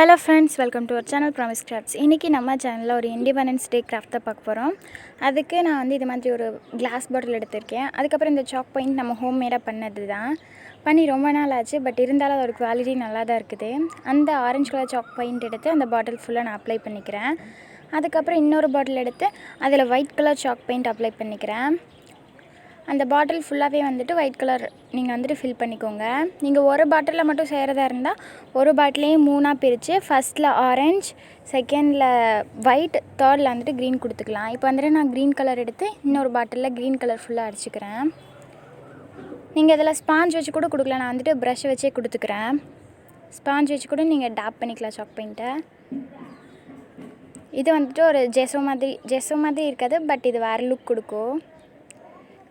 Hello friends, welcome to our channel promise crafts. இன்றைக்கி நம்ம சேனலில் ஒரு இண்டிபெண்டன்ஸ் டே கிராஃப்ட் தான் பார்க்க போகிறோம். அதுக்கு நான் இது மாதிரி ஒரு கிளாஸ் பாட்டில் எடுத்திருக்கேன். அதுக்கப்புறம் இந்த சாக் பெயிண்ட் நம்ம ஹோம்மேடாக பண்ணது தான். பண்ணி ரொம்ப நாள் ஆச்சு, பட் இருந்தாலும் அதோட குவாலிட்டி நல்லா தான் இருக்குது. அந்த ஆரஞ்சு கலர் சாக் பெயிண்ட் எடுத்து அந்த பாட்டில் ஃபுல்லாக நான் அப்ளை பண்ணிக்கிறேன். அதுக்கப்புறம் இன்னொரு பாட்டில் எடுத்து அதில் white colour chalk paint apply பண்ணிக்கிறேன். அந்த பாட்டில் ஃபுல்லாகவே ஒயிட் கலர் நீங்கள் ஃபில் பண்ணிக்கோங்க. நீங்கள் ஒரு பாட்டிலில் மட்டும் செய்கிறதா இருந்தால் ஒரு பாட்டிலையும் 3ஆக பிரித்து ஃபஸ்ட்டில் ஆரஞ்சு, செகண்டில் ஒயிட், தேர்டில் க்ரீன் கொடுத்துக்கலாம். இப்போ நான் க்ரீன் கலர் எடுத்து இன்னொரு பாட்டிலில் க்ரீன் கலர் ஃபுல்லாக அடிச்சுக்கிறேன். நீங்கள் இதில் ஸ்பாஞ்ச் வச்சு கூட கொடுக்கலாம். நான் ப்ரஷ் வச்சே கொடுத்துக்கிறேன். ஸ்பாஞ்ச் வச்சு கூட நீங்கள் டேப் பண்ணிக்கலாம் சாக் பெயிண்ட்டை. இது ஒரு ஜெஸோ மாதிரி இருக்காது, பட் இது வேறு லுக் கொடுக்கும்.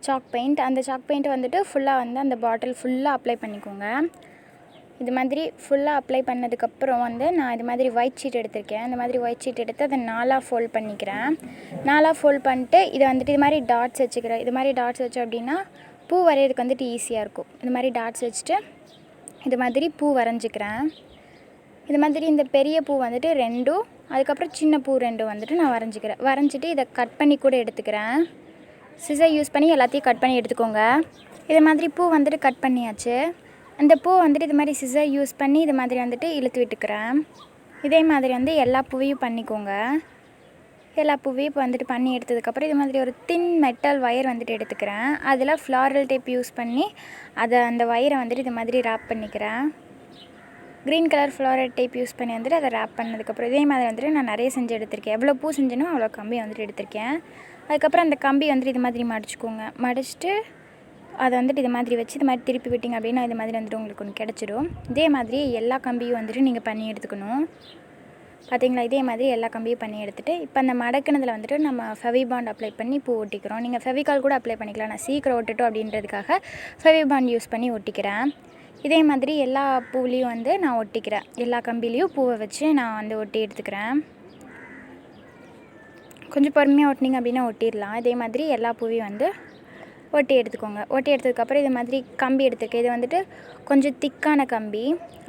சாக் பெயிண்ட், அந்த சாக் பெயிண்ட்டை ஃபுல்லாக அந்த பாட்டில் ஃபுல்லாக அப்ளை பண்ணிக்கோங்க. இது மாதிரி ஃபுல்லாக அப்ளை பண்ணதுக்கப்புறம் நான் இது மாதிரி ஒயிட் ஷீட் எடுத்திருக்கேன். இந்த மாதிரி ஒயிட் ஷீட் எடுத்து அதை 4ஆக ஃபோல்ட் பண்ணிக்கிறேன். 4ஆக ஃபோல்ட் பண்ணிட்டு இதை இது மாதிரி டாட்ஸ் வச்சுக்கிறேன். இது மாதிரி டாட்ஸ் வச்சோம் அப்படின்னா பூ வரைகிறதுக்கு ஈஸியாக இருக்கும். இது மாதிரி டாட்ஸ் வச்சுட்டு இது மாதிரி பூ வரைஞ்சிக்கிறேன். இது மாதிரி இந்த பெரிய பூ 2, அதுக்கப்புறம் சின்ன பூ 2 நான் வரைஞ்சிக்கிறேன். வரைஞ்சிட்டு இதை கட் பண்ணி கூட எடுத்துக்கிறேன். சிசர் யூஸ் பண்ணி எல்லாத்தையும் கட் பண்ணி எடுத்துக்கோங்க. இது மாதிரி பூ கட் பண்ணியாச்சு. அந்த பூ இது மாதிரி சிசர் யூஸ் பண்ணி இது மாதிரி இழுத்து விட்டுக்கிறேன். இதே மாதிரி எல்லா பூவையும் பண்ணிக்கோங்க. எல்லா பூவையும் இப்போ பண்ணி எடுத்ததுக்கப்புறம் இது மாதிரி ஒரு தின் மெட்டல் ஒயர் எடுத்துக்கிறேன். அதில் ஃப்ளாரல் டேப் யூஸ் பண்ணி அந்த ஒயரை இது மாதிரி ரேப் பண்ணிக்கிறேன். Green colour floral tape use பண்ணி அதை ரேப் பண்ணதுக்கப்புறம் இதே மாதிரி நான் நிறைய செஞ்சு எடுத்திருக்கேன். எவ்வளோ பூ செஞ்சேனோ அவ்வளோ கம்பி எடுத்திருக்கேன். அதுக்கப்புறம் அந்த கம்பி இது மாதிரி மடிச்சுக்கோங்க. மடிச்சுட்டு அதை இது மாதிரி வச்சு இது மாதிரி திருப்பி விட்டிங்க அப்படின்னா இது மாதிரி உங்களுக்கு ஒன்று கிடச்சிடும். இதே மாதிரி எல்லா கம்பியும் நீங்கள் பண்ணி எடுத்துக்கணும். பார்த்தீங்களா? இதே மாதிரி எல்லா கம்பியும் பண்ணி எடுத்துகிட்டு இப்போ அந்த மடக்கினதில் நம்ம ஃபெவிபாண்ட் அப்ளை பண்ணி பூ ஒட்டிக்கிறோம். நீங்கள் ஃபெவிகால் கூட அப்ளை பண்ணிக்கலாம். நான் சீக்கிரம் ஒட்டட்டும் அப்படின்றதுக்காக ஃபெவிபாண்ட் யூஸ் பண்ணி ஒட்டிக்கிறேன். இதே மாதிரி எல்லா பூவிலையும் நான் ஒட்டிக்கிறேன். எல்லா கம்பிலையும் பூவை வச்சு நான் ஒட்டி எடுத்துக்கிறேன். கொஞ்சம் பொறுமையாக ஒட்டினீங்க அப்படின்னா ஒட்டிடலாம். இதே மாதிரி எல்லா பூவையும் ஒட்டி எடுத்துக்கோங்க. ஒட்டி எடுத்ததுக்கப்புறம் இது மாதிரி கம்பி எடுத்துருக்கேன். இது கொஞ்சம் திக்கான கம்பி.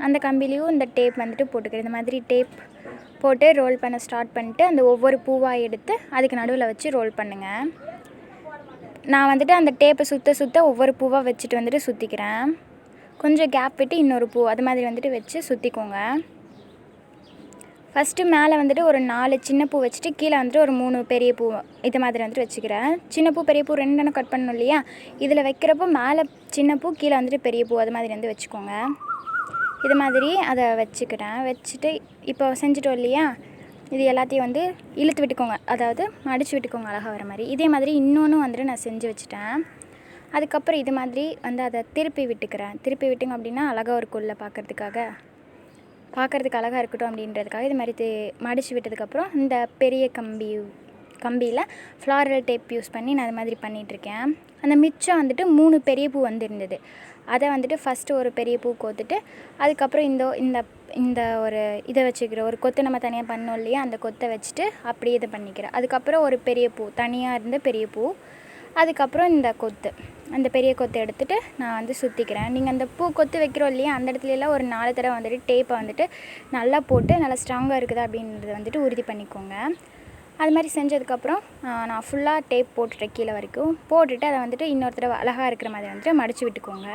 அந்த கம்பிலையும் இந்த டேப் போட்டுக்கிறேன். இந்த மாதிரி டேப் போட்டு ரோல் பண்ண ஸ்டார்ட் பண்ணிட்டு அந்த ஒவ்வொரு பூவாக எடுத்து அதுக்கு நடுவில் வச்சு ரோல் பண்ணுங்கள். நான் அந்த டேப்பை சுற்ற ஒவ்வொரு பூவாக வச்சுட்டு சுற்றிக்கிறேன். கொஞ்சம் கேப் விட்டு இன்னொரு பூ அது மாதிரி வச்சு சுற்றிக்கோங்க. ஃபஸ்ட்டு மேலே ஒரு 4 சின்ன பூ வச்சுட்டு கீழே ஒரு 3 பெரிய பூ இது மாதிரி வச்சுக்கிறேன். சின்ன பூ பெரிய பூ 2 கட் பண்ணணும் இல்லையா? இதில் வைக்கிறப்போ மேலே சின்ன பூ கீழே பெரிய பூ அது மாதிரி வச்சுக்கோங்க. இது மாதிரி அதை வச்சுக்கிறேன். வச்சுட்டு இப்போ செஞ்சுட்டோம் இல்லையா? இது எல்லாத்தையும் இழுத்து விட்டுக்கோங்க, அதாவது மடித்து விட்டுக்கோங்க அழகாக வர மாதிரி. இதே மாதிரி இன்னொன்று நான் செஞ்சு வச்சுட்டேன். அதுக்கப்புறம் இது மாதிரி அதை திருப்பி விட்டுக்கிறேன். திருப்பி விட்டுங்க அப்படின்னா அழகாக இருக்கும்ல, பார்க்குறதுக்கு அழகாக இருக்கட்டும் அப்படின்றதுக்காக இது மாதிரி மடித்து விட்டதுக்கப்புறம் இந்த பெரிய கம்பியில் ஃப்ளாரல் டேப் யூஸ் பண்ணி நான் அது மாதிரி பண்ணிகிட்ருக்கேன். அந்த மிச்சம் 3 பெரிய பூ இருந்தது. அதை ஃபஸ்ட்டு ஒரு பெரிய பூ கோத்துட்டு அதுக்கப்புறம் இந்த ஒரு இதை வச்சுக்கிறேன். ஒரு கொத்து நம்ம தனியாக பண்ணோம் இல்லையா? அந்த கொத்தை வச்சுட்டு அப்படியே இதை பண்ணிக்கிறேன். அதுக்கப்புறம் ஒரு பெரிய பூ தனியாக இருந்த பெரிய பூ, அதுக்கப்புறம் அந்த பெரிய கொத்தை எடுத்துகிட்டு நான் சுற்றிக்கிறேன். நீங்கள் அந்த பூ கொத்து வைக்கிறோம் இல்லையா? அந்த இடத்துலலாம் ஒரு 4 தடவை டேப்பை நல்லா போட்டு நல்லா ஸ்ட்ராங்காக இருக்குதா அப்படின்றது உறுதி பண்ணிக்கோங்க. அது மாதிரி செஞ்சதுக்கப்புறம் நான் ஃபுல்லாக டேப் போட்டுட்டேன் கீழே வரைக்கும். போட்டுட்டு அதை இன்னொரு தடவை அழகாக இருக்கிற மாதிரி மடித்து விட்டுக்கோங்க.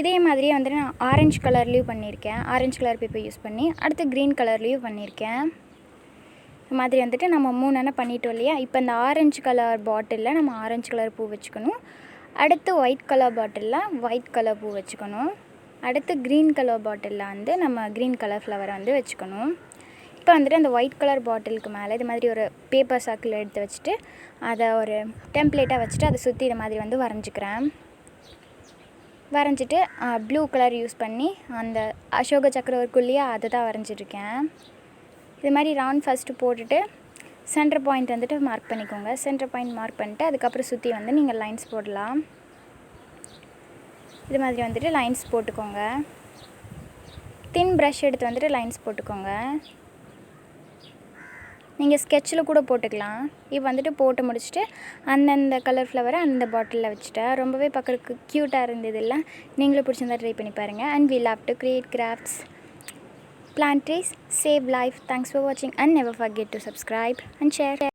இதே மாதிரியே நான் ஆரஞ்சு கலர்லேயும் பண்ணியிருக்கேன். ஆரஞ்சு கலர் பேப்பர் யூஸ் பண்ணி அடுத்து க்ரீன் கலர்லேயும் பண்ணியிருக்கேன். இது மாதிரி நம்ம 3 பண்ணிட்டோம் இல்லையா? இப்போ இந்த ஆரஞ்சு கலர் பாட்டிலில் நம்ம ஆரஞ்சு கலர் பூ வச்சுக்கணும். அடுத்து ஒயிட் கலர் பாட்டிலில் ஒயிட் கலர் பூ வச்சுக்கணும். அடுத்து க்ரீன் கலர் பாட்டிலில் நம்ம க்ரீன் கலர் ஃப்ளவரை வச்சுக்கணும். இப்போ அந்த ஒயிட் கலர் பாட்டிலுக்கு மேலே இது மாதிரி ஒரு பேப்பர் சர்க்கிள் எடுத்து வச்சுட்டு அதை ஒரு டெம்ப்ளேட்டாக வச்சுட்டு அதை சுற்றி இது மாதிரி வரைஞ்சிக்கிறேன். வரைஞ்சிட்டு ப்ளூ கலர் யூஸ் பண்ணி அந்த அசோக சக்கரம் இருக்கும் இல்லையா? அதை தான் வரைஞ்சிட்ருக்கேன். இது மாதிரி ரவுண்ட் ஃபஸ்ட்டு போட்டுட்டு சென்டர் பாயிண்ட் மார்க் பண்ணிக்கோங்க. சென்டர் பாயிண்ட் மார்க் பண்ணிட்டு அதுக்கப்புறம் சுற்றி நீங்கள் லைன்ஸ் போடலாம். இது மாதிரி லைன்ஸ் போட்டுக்கோங்க. தின் ப்ரஷ் எடுத்து லைன்ஸ் போட்டுக்கோங்க. நீங்கள் ஸ்கெட்சில் கூட போட்டுக்கலாம். இப்போ போட்டு முடிச்சுட்டு அந்தந்த கலர் ஃப்ளவரை அந்த பாட்டிலில் வச்சுட்டேன். ரொம்பவே பார்க்குறதுக்கு க்யூட்டாக இருந்தது இல்லை? நீங்களும் பிடிச்சிருந்தா ட்ரை பண்ணி பாருங்கள். And we love to create crafts. Plant trees, save life. Thanks for watching and never forget to subscribe and share.